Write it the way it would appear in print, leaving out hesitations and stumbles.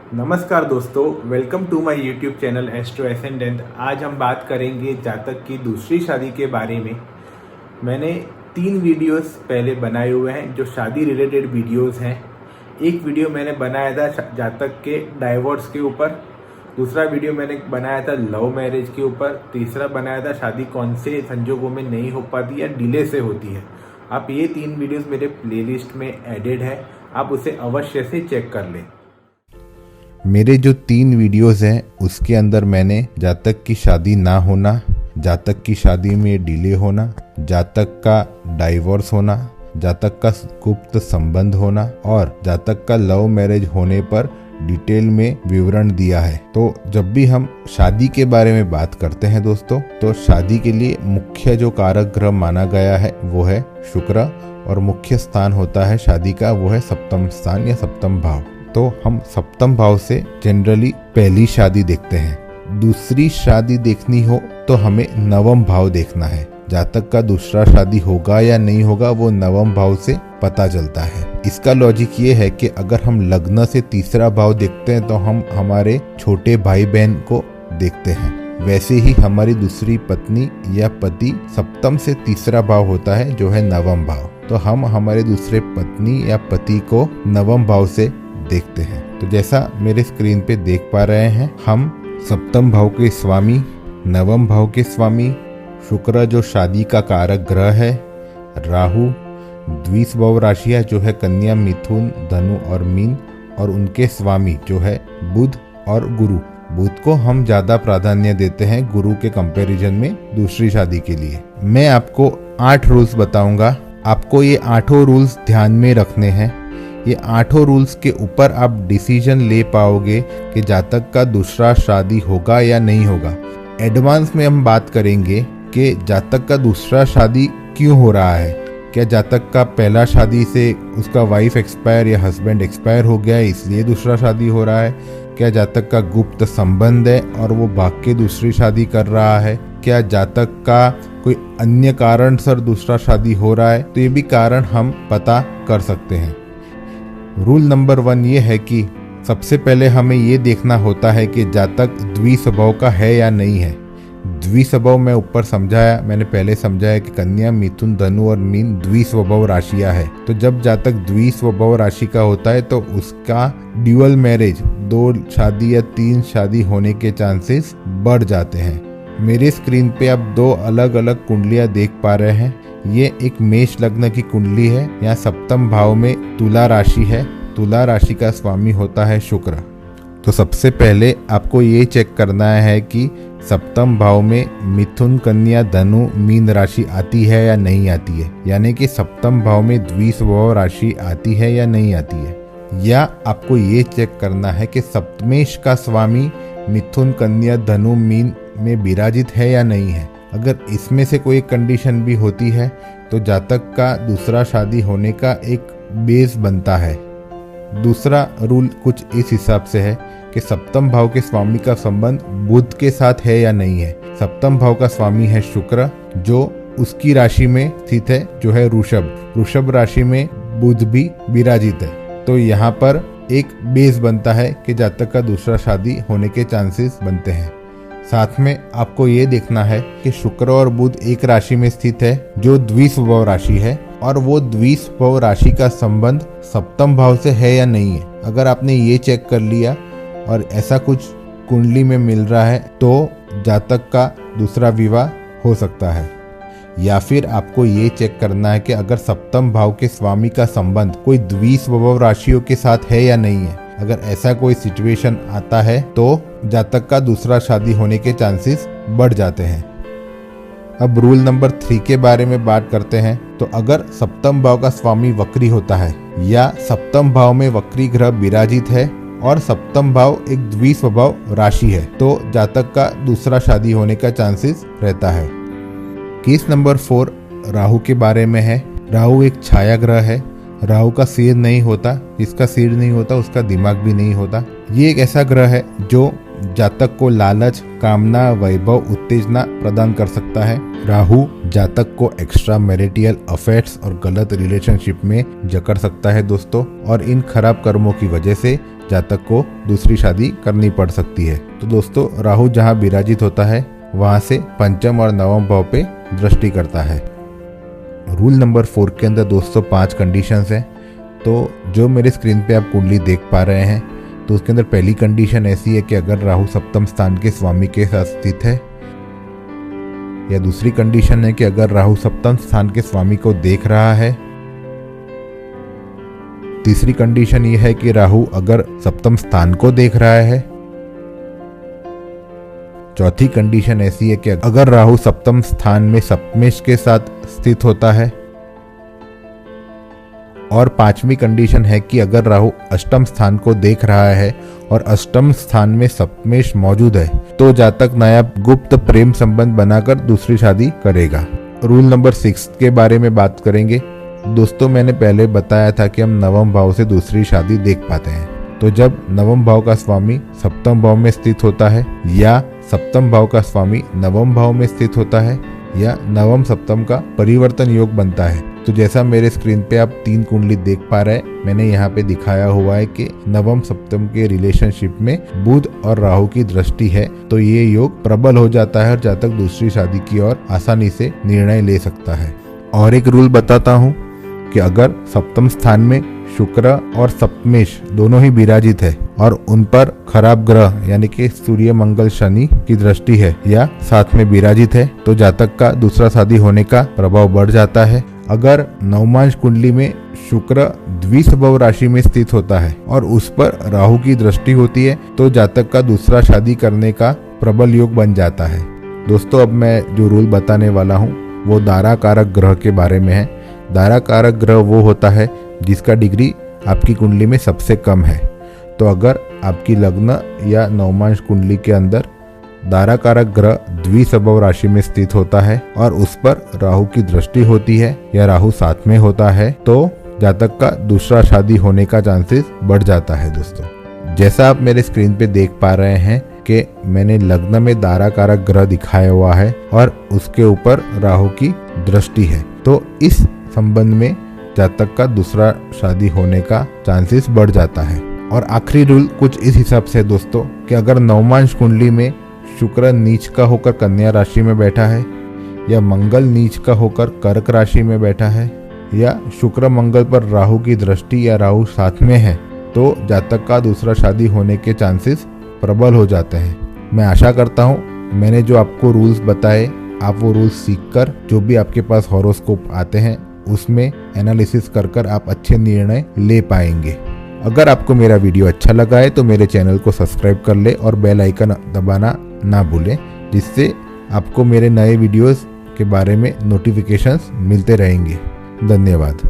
नमस्कार दोस्तों, welcome to my YouTube channel Astro Ascendant. आज हम बात करेंगे जातक की दूसरी शादी के बारे में। मैंने 3 वीडियोस पहले बनाए हुए हैं जो शादी रिलेटेड वीडियोस हैं। एक वीडियो मैंने बनाया था जातक के डाइवोर्स के ऊपर, दूसरा वीडियो मैंने बनाया था लव मैरिज के ऊपर, तीसरा बनाया था शादी कौन से संजोगों में नहीं हो पाती या डिले से होती है। आप ये 3 वीडियोस मेरे प्लेलिस्ट में एडेड है, आप उसे अवश्य से चेक कर लें। मेरे जो 3 वीडियोस हैं उसके अंदर मैंने जातक की शादी ना होना, जातक की शादी में डिले होना, जातक का डाइवोर्स होना, जातक का गुप्त संबंध होना और जातक का लव मैरिज होने पर डिटेल में विवरण दिया है। तो जब भी हम शादी के बारे में बात करते हैं दोस्तों, तो शादी के लिए मुख्य जो कारक ग्रह माना गया है वो है शुक्र, और मुख्य स्थान होता है शादी का वो है सप्तम स्थान या सप्तम भाव। तो हम सप्तम भाव से जनरली पहली शादी देखते हैं। दूसरी शादी देखनी हो तो हमें नवम भाव देखना है। जातक का दूसरा शादी होगा या नहीं होगा वो नवम भाव से पता चलता है। इसका लॉजिक ये है कि अगर हम लग्न से तीसरा भाव देखते हैं तो हम हमारे छोटे भाई बहन को देखते हैं। वैसे ही हमारी दूसरी पत्नी या पति सप्तम से तीसरा भाव होता है जो है नवम भाव। तो हम हमारे दूसरे पत्नी या पति को नवम भाव से देखते हैं। तो जैसा मेरे स्क्रीन पे देख पा रहे हैं, हम सप्तम भाव के स्वामी, नवम भाव के स्वामी शुक्र जो शादी का कारक ग्रह है, राहु द्विस्वभाव राशियां जो है कन्या, मिथुन, धनु और मीन, और उनके स्वामी जो है बुध और गुरु। बुध को हम ज्यादा प्राधान्य देते हैं गुरु के कंपैरिजन में दूसरी शादी के लिए। मैं आपको 8 रूल्स बताऊंगा, आपको ये 8 रूल्स ध्यान में रखने हैं। ये 8 रूल्स के ऊपर आप डिसीजन ले पाओगे कि जातक का दूसरा शादी होगा या नहीं होगा। एडवांस में हम बात करेंगे कि जातक का दूसरा शादी क्यों हो रहा है। क्या जातक का पहला शादी से उसका वाइफ एक्सपायर या हस्बैंड एक्सपायर हो गया है इसलिए दूसरा शादी हो रहा है। क्या जातक का गुप्त संबंध है और वो भाग के दूसरी शादी कर रहा है। क्या जातक का कोई अन्य कारण सर दूसरा शादी हो रहा है। तो ये भी कारण हम पता कर सकते हैं। रूल नंबर 1 ये है कि सबसे पहले हमें ये देखना होता है कि जातक द्विस्वभाव का है या नहीं है। द्विस्वभाव मैं ऊपर समझाया, मैंने पहले समझाया कि कन्या, मिथुन, धनु और मीन द्विस्वभाव राशियां है। तो जब जातक द्विस्वभाव राशि का होता है तो उसका ड्यूअल मैरिज 2 शादी या 3 शादी होने के चांसेस बढ़ जाते हैं। मेरे स्क्रीन पे आप 2 अलग अलग कुंडलियां देख पा रहे हैं। ये एक मेष लग्न की कुंडली है। यहाँ सप्तम भाव में तुला राशि है। तुला राशि का स्वामी होता है शुक्र। तो सबसे पहले आपको ये चेक करना है कि सप्तम भाव में मिथुन, कन्या, धनु, मीन राशि आती है या नहीं आती है। यानी कि सप्तम भाव में द्विस्वभाव राशि आती है या नहीं आती है। या आपको ये चेक करना है कि सप्तमेश का स्वामी मिथुन, कन्या, धनु, मीन में विराजित है या नहीं है। अगर इसमें से कोई कंडीशन भी होती है तो जातक का दूसरा शादी होने का एक बेस बनता है। दूसरा रूल कुछ इस हिसाब से है कि सप्तम भाव के स्वामी का संबंध बुध के साथ है या नहीं है। सप्तम भाव का स्वामी है शुक्र जो उसकी राशि में स्थित है जो है ऋषभ। ऋषभ राशि में बुध भी विराजित है। तो यहाँ पर एक बेस बनता है कि जातक का दूसरा शादी होने के चांसेस बनते हैं। साथ में आपको ये देखना है कि शुक्र और बुध एक राशि में स्थित है जो द्विस्वभाव राशि है, और वो द्विस्वभाव राशि का संबंध सप्तम भाव से है या नहीं है। अगर आपने ये चेक कर लिया और ऐसा कुछ कुंडली में मिल रहा है तो जातक का दूसरा विवाह हो सकता है। या फिर आपको ये चेक करना है कि अगर सप्तम भाव के स्वामी का संबंध कोई द्विस्वभाव राशियों के साथ है या नहीं है। अगर ऐसा कोई सिचुएशन आता है तो जातक का दूसरा शादी होने के चांसेस बढ़ जाते हैं। अब रूल नंबर 3 के बारे में बात करते हैं। तो अगर सप्तम भाव का स्वामी वक्री होता है या सप्तम भाव में वक्री ग्रह विराजित है और सप्तम भाव एक द्विस्वभाव राशि है तो जातक का दूसरा शादी होने का चांसेस रहता है। केस नंबर 4 राहु के बारे में है। राहु एक छाया ग्रह है। राहु का सिर नहीं होता, जिसका सिर नहीं होता उसका दिमाग भी नहीं होता। ये एक ऐसा ग्रह है जो जातक को लालच, कामना, वैभव, उत्तेजना प्रदान कर सकता है। राहु जातक को एक्स्ट्रा मैरिटल अफेयर्स और गलत रिलेशनशिप में जकड़ सकता है दोस्तों, और इन खराब कर्मों की वजह से जातक को दूसरी शादी करनी पड़ सकती है। तो दोस्तों राहु जहाँ विराजित होता है वहाँ से पंचम और नवम भाव पे दृष्टि करता है। रूल नंबर 4 के अंदर दोस्तों 5 कंडीशंस हैं। तो जो मेरे स्क्रीन पे आप कुंडली देख पा रहे हैं, तो उसके अंदर पहली कंडीशन ऐसी है कि अगर राहु सप्तम स्थान के स्वामी के साथ स्थित है, या दूसरी कंडीशन है कि अगर राहु सप्तम स्थान के स्वामी को देख रहा है, तीसरी कंडीशन ये है कि राहु अगर सप्तम स्थान को देख रहा है, चौथी कंडीशन ऐसी है कि अगर राहु सप्तम स्थान में सप्तमेश के साथ स्थित होता है, और पांचवी कंडीशन है कि अगर राहु अष्टम स्थान को देख रहा है और अष्टम स्थान में सप्तमेश मौजूद है, तो जातक नया गुप्त प्रेम संबंध बनाकर दूसरी शादी करेगा। रूल नंबर 6 के बारे में बात करेंगे। दोस्तों मैंने पहले बताया था कि हम नवम भाव से दूसरी शादी देख पाते हैं। तो जब नवम भाव का स्वामी सप्तम भाव में स्थित होता है, या सप्तम भाव का स्वामी नवम भाव में स्थित होता है, या नवम सप्तम का परिवर्तन योग बनता है, तो जैसा मेरे स्क्रीन पे आप 3 कुंडली देख पा रहे हैं, मैंने यहाँ पे दिखाया हुआ है कि नवम सप्तम के रिलेशनशिप में बुध और राहु की दृष्टि है, तो ये योग प्रबल हो जाता है और जातक दूसरी शादी की ओर आसानी से निर्णय ले सकता है। और एक रूल बताता हूँ कि अगर सप्तम स्थान में शुक्र और सप्तमेश दोनों ही विराजित है और उन पर खराब ग्रह यानी कि सूर्य मंगल शनि की दृष्टि है या साथ में विराजित है, तो जातक का दूसरा शादी होने का प्रभाव बढ़ जाता है। अगर नवमांश कुंडली में शुक्र द्विसभव राशि में स्थित होता है और उस पर राहु की दृष्टि होती है, तो जातक का दूसरा शादी करने का प्रबल योग बन जाता है। दोस्तों अब मैं जो रूल बताने वाला हूँ वो दारा कारक ग्रह के बारे में है। दारा कारक ग्रह वो होता है जिसका डिग्री आपकी कुंडली में सबसे कम है। तो अगर आपकी लग्न या नवमांश कुंडली के अंदर दारा कारक ग्रह द्विसभव राशि में स्थित होता है और उस पर राहु की दृष्टि होती है या राहु साथ में होता है, तो जातक का दूसरा शादी होने का चांसेस बढ़ जाता है। दोस्तों जैसा आप मेरे स्क्रीन पे देख पा रहे हैं कि मैंने लग्न में दारा कारक ग्रह दिखाया हुआ है और उसके ऊपर राहु की दृष्टि है, तो इस संबंध में जातक का दूसरा शादी होने का चांसेस बढ़ जाता है। और आखिरी रूल कुछ इस हिसाब से दोस्तों कि अगर नवमांश कुंडली में शुक्र नीच का होकर कन्या राशि में बैठा है, या मंगल नीच का होकर कर्क राशि में बैठा है, या शुक्र मंगल पर राहु की दृष्टि या राहु साथ में है, तो जातक का दूसरा शादी होने के चांसेस प्रबल हो जाते हैं। मैं आशा करता हूँ मैंने जो आपको रूल्स बताए आप वो रूल्स सीखकर जो भी आपके पास हॉरोस्कोप आते हैं उसमें एनालिसिस कर आप अच्छे निर्णय ले पाएंगे। अगर आपको मेरा वीडियो अच्छा लगा है तो मेरे चैनल को सब्सक्राइब कर ले और बेल आइकन दबाना ना भूलें, जिससे आपको मेरे नए वीडियोस के बारे में नोटिफिकेशंस मिलते रहेंगे। धन्यवाद।